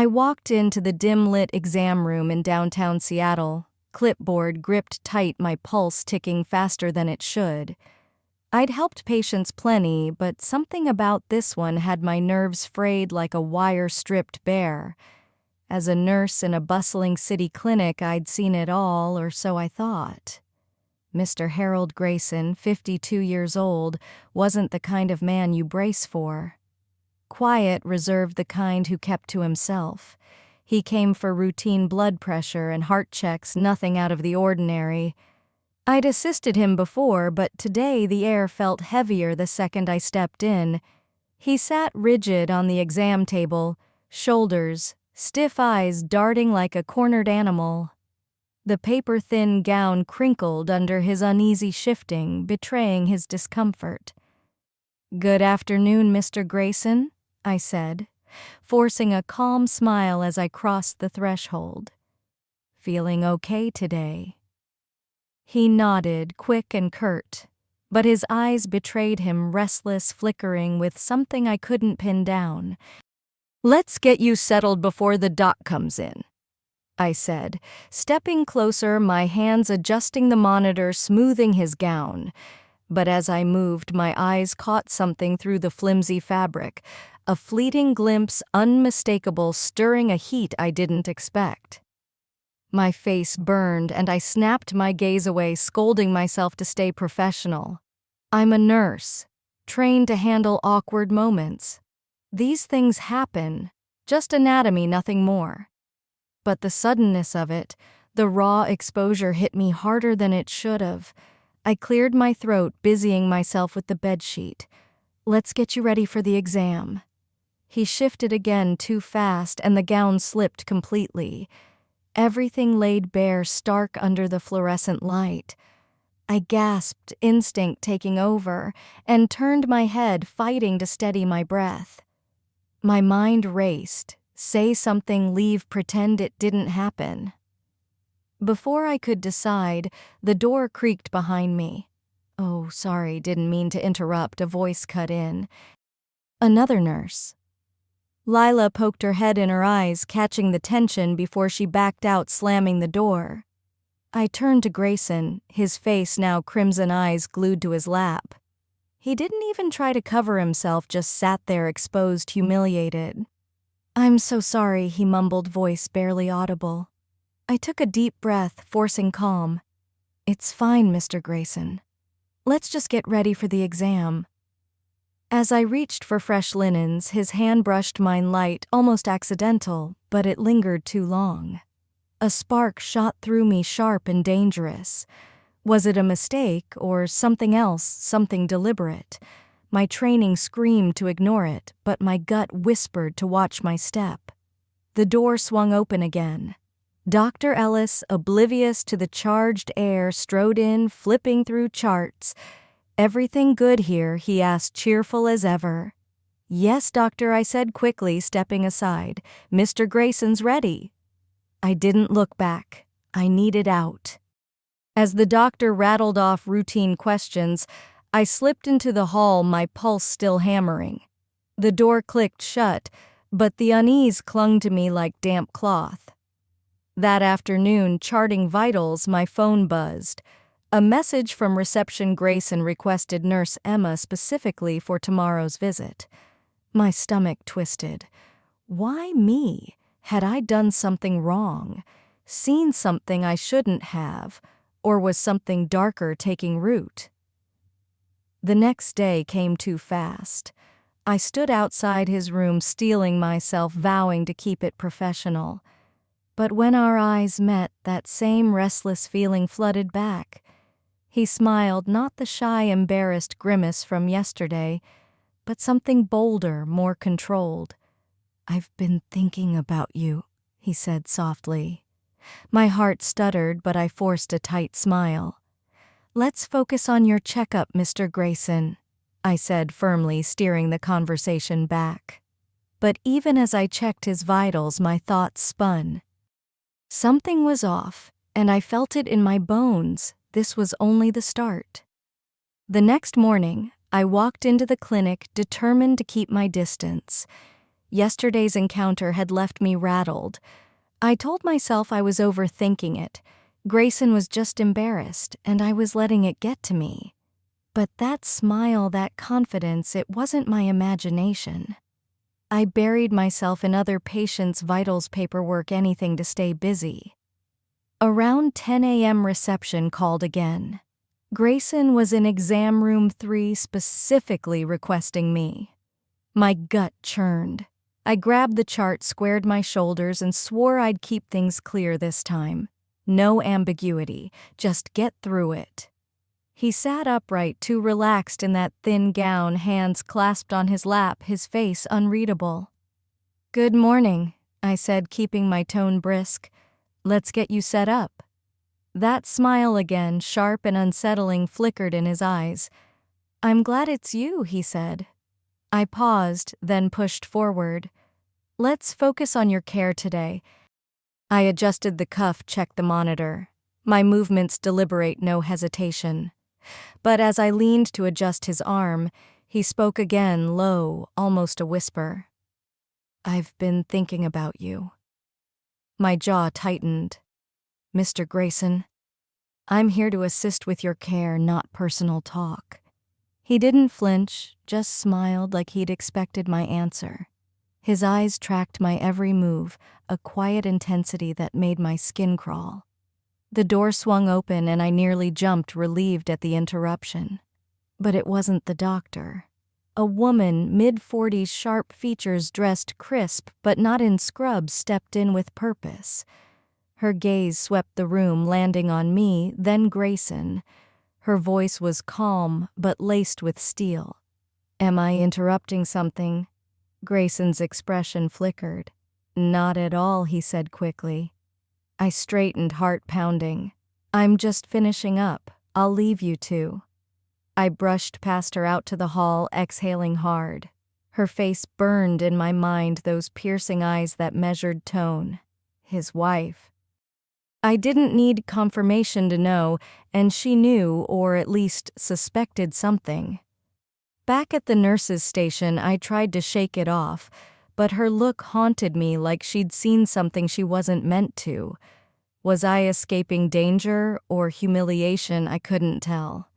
I walked into the dim-lit exam room in downtown Seattle, clipboard gripped tight, my pulse ticking faster than it should. I'd helped patients plenty, but something about this one had my nerves frayed like a wire stripped bare. As a nurse in a bustling city clinic, I'd seen it all, or so I thought. Mr. Harold Grayson, 52 years old, wasn't the kind of man you brace for. Quiet, reserved, the kind who kept to himself. He came for routine blood pressure and heart checks, nothing out of the ordinary. I'd assisted him before, but today the air felt heavier the second I stepped in. He sat rigid on the exam table, shoulders, stiff eyes darting like a cornered animal. The paper-thin gown crinkled under his uneasy shifting, betraying his discomfort. "Good afternoon, Mr. Grayson," I said, forcing a calm smile as I crossed the threshold. "Feeling okay today?" He nodded, quick and curt, but his eyes betrayed him, restless, flickering with something I couldn't pin down. "Let's get you settled before the doc comes in," I said, stepping closer, my hands adjusting the monitor, smoothing his gown. But as I moved, my eyes caught something through the flimsy fabric, a fleeting glimpse, unmistakable, stirring a heat I didn't expect. My face burned, and I snapped my gaze away, scolding myself to stay professional. I'm a nurse, trained to handle awkward moments. These things happen, just anatomy, nothing more. But the suddenness of it, the raw exposure, hit me harder than it should have. I cleared my throat, busying myself with the bedsheet. "Let's get you ready for the exam." He shifted again too fast, and the gown slipped completely. Everything laid bare, stark under the fluorescent light. I gasped, instinct taking over, and turned my head, fighting to steady my breath. My mind raced. Say something, leave, pretend it didn't happen. Before I could decide, the door creaked behind me. "Oh, sorry, didn't mean to interrupt," a voice cut in. "Another nurse." Lila poked her head in her eyes, catching the tension before she backed out, slamming the door. I turned to Grayson, his face now crimson, eyes glued to his lap. He didn't even try to cover himself, just sat there exposed, humiliated. "I'm so sorry," he mumbled, voice barely audible. I took a deep breath, forcing calm. "It's fine, Mr. Grayson. Let's just get ready for the exam." As I reached for fresh linens, his hand brushed mine, light, almost accidental, but it lingered too long. A spark shot through me, sharp and dangerous. Was it a mistake, or something else, something deliberate? My training screamed to ignore it, but my gut whispered to watch my step. The door swung open again. Dr. Ellis, oblivious to the charged air, strode in, flipping through charts. "Everything good here?" he asked, cheerful as ever. "Yes, doctor," I said quickly, stepping aside. "Mr. Grayson's ready." I didn't look back. I needed out. As the doctor rattled off routine questions, I slipped into the hall, my pulse still hammering. The door clicked shut, but the unease clung to me like damp cloth. That afternoon, charting vitals, my phone buzzed. A message from reception. Grayson requested Nurse Emma specifically for tomorrow's visit. My stomach twisted. Why me? Had I done something wrong? Seen something I shouldn't have? Or was something darker taking root? The next day came too fast. I stood outside his room, steeling myself, vowing to keep it professional. But when our eyes met, that same restless feeling flooded back. He smiled, not the shy, embarrassed grimace from yesterday, but something bolder, more controlled. "I've been thinking about you," he said softly. My heart stuttered, but I forced a tight smile. "Let's focus on your checkup, Mr. Grayson," I said firmly, steering the conversation back. But even as I checked his vitals, my thoughts spun. Something was off, and I felt it in my bones. This was only the start. The next morning, I walked into the clinic, determined to keep my distance. Yesterday's encounter had left me rattled. I told myself I was overthinking it. Grayson was just embarrassed, and I was letting it get to me. But that smile, that confidence, it wasn't my imagination. I buried myself in other patients' vitals paperwork, anything to stay busy. Around 10 a.m. reception called again. Grayson was in exam room 3 specifically requesting me. My gut churned. I grabbed the chart, squared my shoulders, and swore I'd keep things clear this time. No ambiguity, just get through it. He sat upright, too relaxed in that thin gown, hands clasped on his lap, his face unreadable. "Good morning," I said, keeping my tone brisk. "Let's get you set up." That smile again, sharp and unsettling, flickered in his eyes. "I'm glad it's you," he said. I paused, then pushed forward. "Let's focus on your care today." I adjusted the cuff, checked the monitor. My movements deliberate, no hesitation. But as I leaned to adjust his arm, he spoke again, low, almost a whisper. "I've been thinking about you." My jaw tightened. "Mr. Grayson, I'm here to assist with your care, not personal talk." He didn't flinch, just smiled like he'd expected my answer. His eyes tracked my every move, a quiet intensity that made my skin crawl. The door swung open and I nearly jumped, relieved at the interruption. But it wasn't the doctor. A woman, mid-40s, sharp features, dressed crisp but not in scrubs, stepped in with purpose. Her gaze swept the room, landing on me, then Grayson. Her voice was calm but laced with steel. "Am I interrupting something?" Grayson's expression flickered. "Not at all," he said quickly. I straightened, heart pounding. "I'm just finishing up. I'll leave you two." I brushed past her out to the hall, exhaling hard. Her face burned in my mind, those piercing eyes, that measured tone. His wife. I didn't need confirmation to know, and she knew, or at least suspected something. Back at the nurse's station, I tried to shake it off, but her look haunted me, like she'd seen something she wasn't meant to. Was I escaping danger or humiliation? I couldn't tell.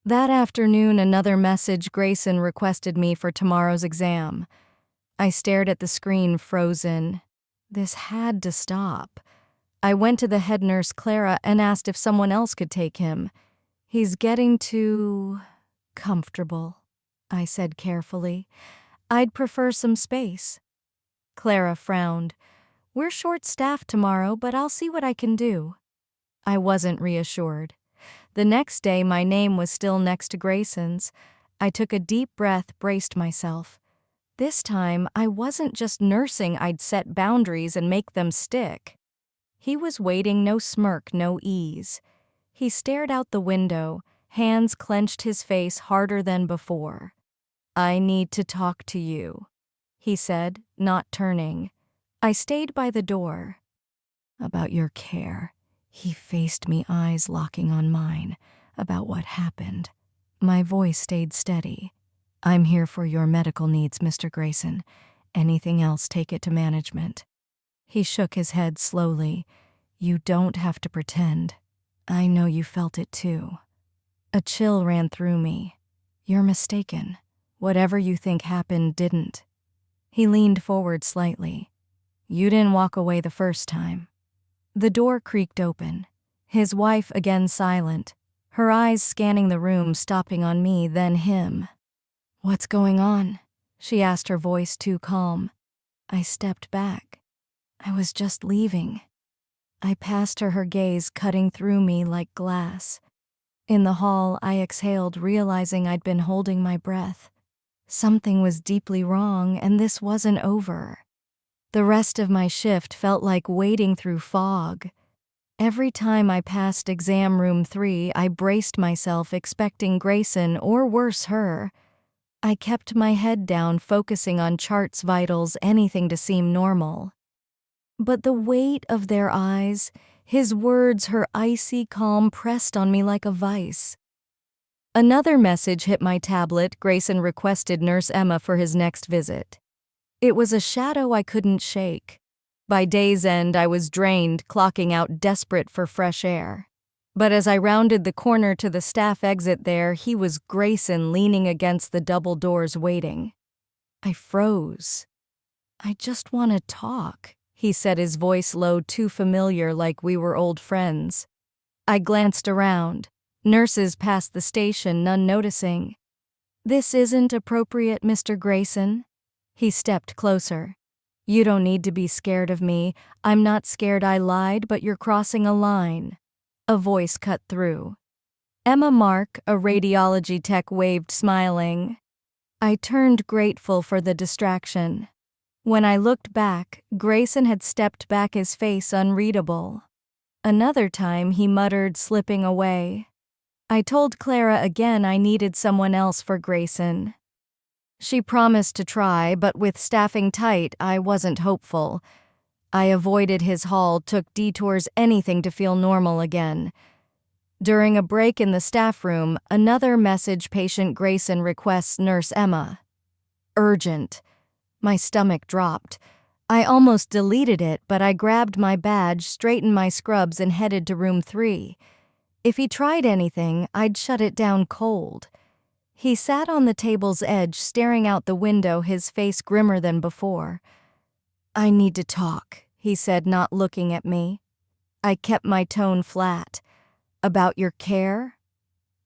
That afternoon, another message. Grayson requested me for tomorrow's exam. I stared at the screen, frozen. This had to stop. I went to the head nurse, Clara, and asked if someone else could take him. "He's getting too comfortable," I said carefully. "I'd prefer some space." Clara frowned. "We're short-staffed tomorrow, but I'll see what I can do." I wasn't reassured. The next day, my name was still next to Grayson's. I took a deep breath, braced myself. This time, I wasn't just nursing. I'd set boundaries and make them stick. He was waiting, no smirk, no ease. He stared out the window, hands clenched, his face harder than before. "I need to talk to you," he said, not turning. I stayed by the door. "About your care." He faced me, eyes locking on mine. "About what happened." My voice stayed steady. "I'm here for your medical needs, Mr. Grayson. Anything else, take it to management." He shook his head slowly. "You don't have to pretend. I know you felt it too." A chill ran through me. "You're mistaken. Whatever you think happened didn't." He leaned forward slightly. "You didn't walk away the first time." The door creaked open. His wife again silent, her eyes scanning the room, stopping on me, then him. "What's going on?" she asked, her voice too calm. I stepped back. "I was just leaving." I passed her gaze cutting through me like glass. In the hall, I exhaled, realizing I'd been holding my breath. Something was deeply wrong, and this wasn't over. The rest of my shift felt like wading through fog. Every time I passed exam room 3, I braced myself, expecting Grayson, or worse, her. I kept my head down, focusing on charts, vitals, anything to seem normal. But the weight of their eyes, his words, her icy calm, pressed on me like a vice. Another message hit my tablet. Grayson requested Nurse Emma for his next visit. It was a shadow I couldn't shake. By day's end, I was drained, clocking out desperate for fresh air. But as I rounded the corner to the staff exit there, he was Grayson leaning against the double doors waiting. I froze. "I just want to talk," he said, his voice low, too familiar, like we were old friends. I glanced around. Nurses passed the station, none noticing. "This isn't appropriate, Mr. Grayson." He stepped closer. "You don't need to be scared of me. I'm not scared I lied, but you're crossing a line." A voice cut through. Emma Mark, a radiology tech, waved, smiling. I turned, grateful for the distraction. When I looked back, Grayson had stepped back, his face unreadable. Another time, he muttered, slipping away. I told Clara again I needed someone else for Grayson. She promised to try, but with staffing tight, I wasn't hopeful. I avoided his hall, took detours, anything to feel normal again. During a break in the staff room, another message: patient Grayson requests Nurse Emma. Urgent. My stomach dropped. I almost deleted it, but I grabbed my badge, straightened my scrubs, and headed to room 3. If he tried anything, I'd shut it down cold. He sat on the table's edge, staring out the window, his face grimmer than before. "I need to talk," he said, not looking at me. I kept my tone flat. "About your care?"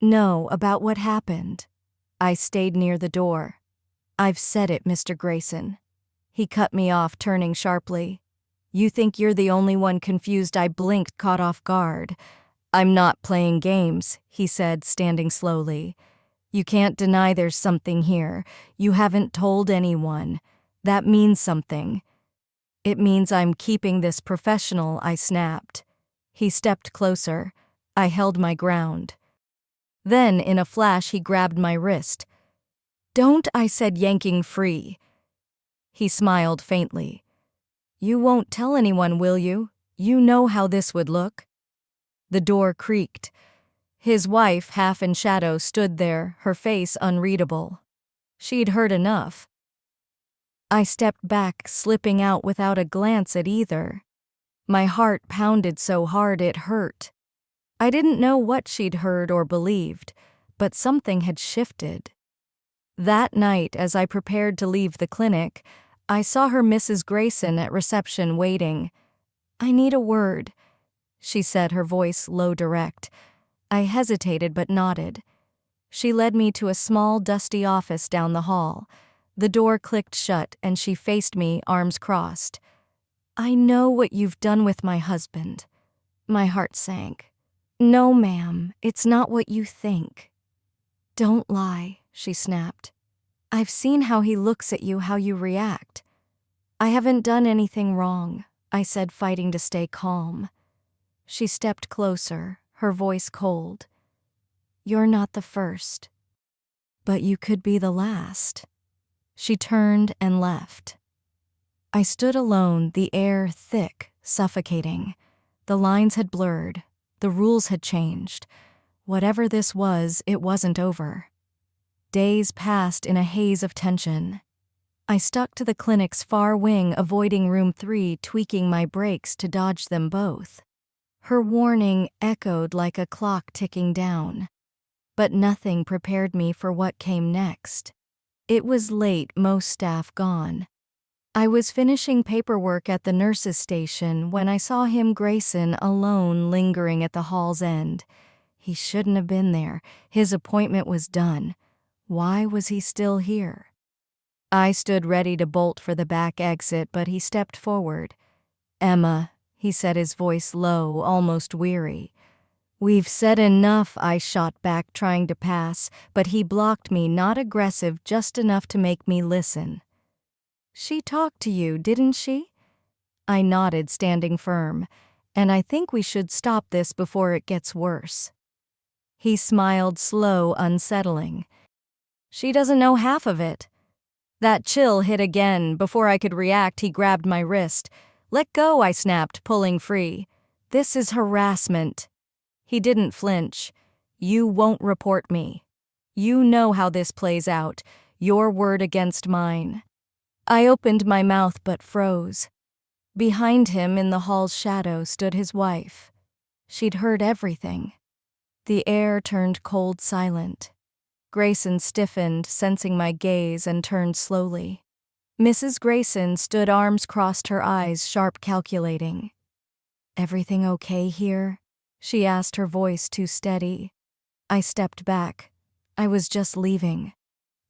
"No, about what happened." I stayed near the door. "I've said it, Mr. Grayson." He cut me off, turning sharply. "You think you're the only one confused?" I blinked, caught off guard. "I'm not playing games," he said, standing slowly. "You can't deny there's something here. You haven't told anyone. That means something." "It means I'm keeping this professional," I snapped. He stepped closer. I held my ground. Then, in a flash, he grabbed my wrist. "Don't," I said, yanking free. He smiled faintly. "You won't tell anyone, will you? You know how this would look." The door creaked. His wife, half in shadow, stood there, her face unreadable. She'd heard enough. I stepped back, slipping out without a glance at either. My heart pounded so hard it hurt. I didn't know what she'd heard or believed, but something had shifted. That night, as I prepared to leave the clinic, I saw her, Mrs. Grayson, at reception waiting. "I need a word," she said, her voice low, direct. I hesitated but nodded. She led me to a small, dusty office down the hall. The door clicked shut and she faced me, arms crossed. "I know what you've done with my husband." My heart sank. "No, ma'am, it's not what you think." "Don't lie," she snapped. "I've seen how he looks at you, how you react." "I haven't done anything wrong," I said, fighting to stay calm. She stepped closer, her voice cold. "You're not the first, but you could be the last." She turned and left. I stood alone, the air thick, suffocating. The lines had blurred. The rules had changed. Whatever this was, it wasn't over. Days passed in a haze of tension. I stuck to the clinic's far wing, avoiding room 3, tweaking my brakes to dodge them both. Her warning echoed like a clock ticking down. But nothing prepared me for what came next. It was late, most staff gone. I was finishing paperwork at the nurses' station when I saw him, Grayson, alone, lingering at the hall's end. He shouldn't have been there. His appointment was done. Why was he still here? I stood ready to bolt for the back exit, but he stepped forward. "Emma," he said, his voice low, almost weary. "We've said enough," I shot back, trying to pass, but he blocked me, not aggressive, just enough to make me listen. "She talked to you, didn't she?" I nodded, standing firm. "And I think we should stop this before it gets worse." He smiled, slow, unsettling. "She doesn't know half of it." That chill hit again. Before I could react, he grabbed my wrist. "Let go," I snapped, pulling free. "This is harassment." He didn't flinch. "You won't report me. You know how this plays out. Your word against mine." I opened my mouth but froze. Behind him in the hall's shadow stood his wife. She'd heard everything. The air turned cold silent. Grayson stiffened, sensing my gaze, and turned slowly. Mrs. Grayson stood arms crossed, her eyes sharp, calculating. "Everything okay here?" she asked, her voice too steady. I stepped back. I was just leaving.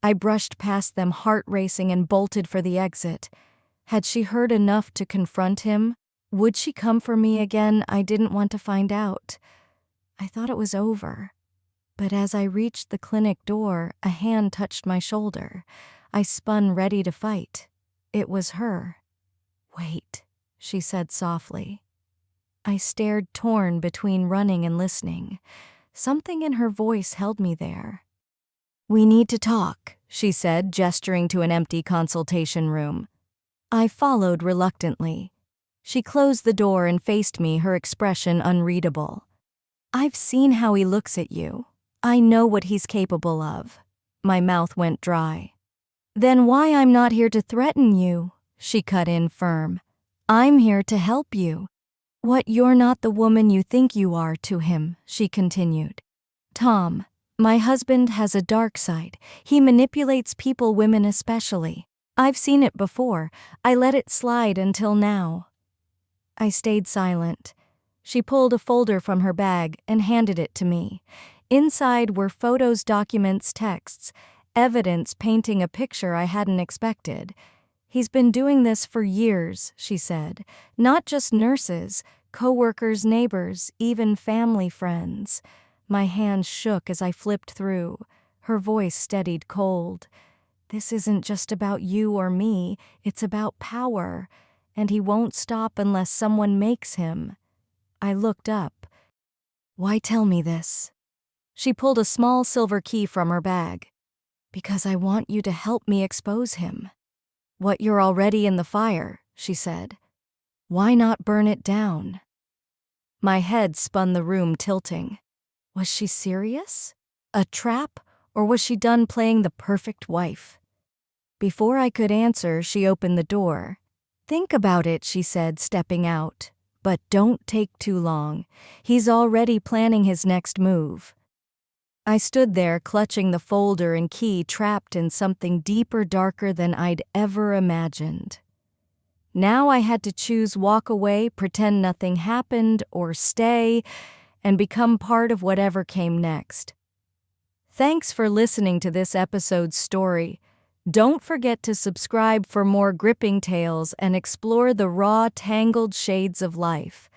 I brushed past them, heart racing, and bolted for the exit. Had she heard enough to confront him? Would she come for me again? I didn't want to find out. I thought it was over. But as I reached the clinic door, a hand touched my shoulder. I spun, ready to fight. It was her. "Wait," she said softly. I stared, torn between running and listening. Something in her voice held me there. "We need to talk," she said, gesturing to an empty consultation room. I followed reluctantly. She closed the door and faced me, her expression unreadable. "I've seen how he looks at you. I know what he's capable of." My mouth went dry. "Then why I'm not here to threaten you?" she cut in firm. "I'm here to help you." "What, you're not the woman you think you are to him," she continued. "Tom, my husband has a dark side. He manipulates people, women especially. I've seen it before. I let it slide until now." I stayed silent. She pulled a folder from her bag and handed it to me. Inside were photos, documents, texts, evidence painting a picture I hadn't expected. "He's been doing this for years," she said. "Not just nurses, co-workers, neighbors, even family friends." My hands shook as I flipped through. Her voice steadied cold. "This isn't just about you or me, it's about power. And he won't stop unless someone makes him." I looked up. "Why tell me this?" She pulled a small silver key from her bag. "Because I want you to help me expose him." "What, you're already in the fire," she said. "Why not burn it down?" My head spun, the room tilting. Was she serious? A trap? Or was she done playing the perfect wife? Before I could answer, she opened the door. "Think about it," she said, stepping out. "But don't take too long. He's already planning his next move." I stood there, clutching the folder and key, trapped in something deeper, darker than I'd ever imagined. Now I had to choose: walk away, pretend nothing happened, or stay and become part of whatever came next. Thanks for listening to this episode's story. Don't forget to subscribe for more gripping tales and explore the raw, tangled shades of life.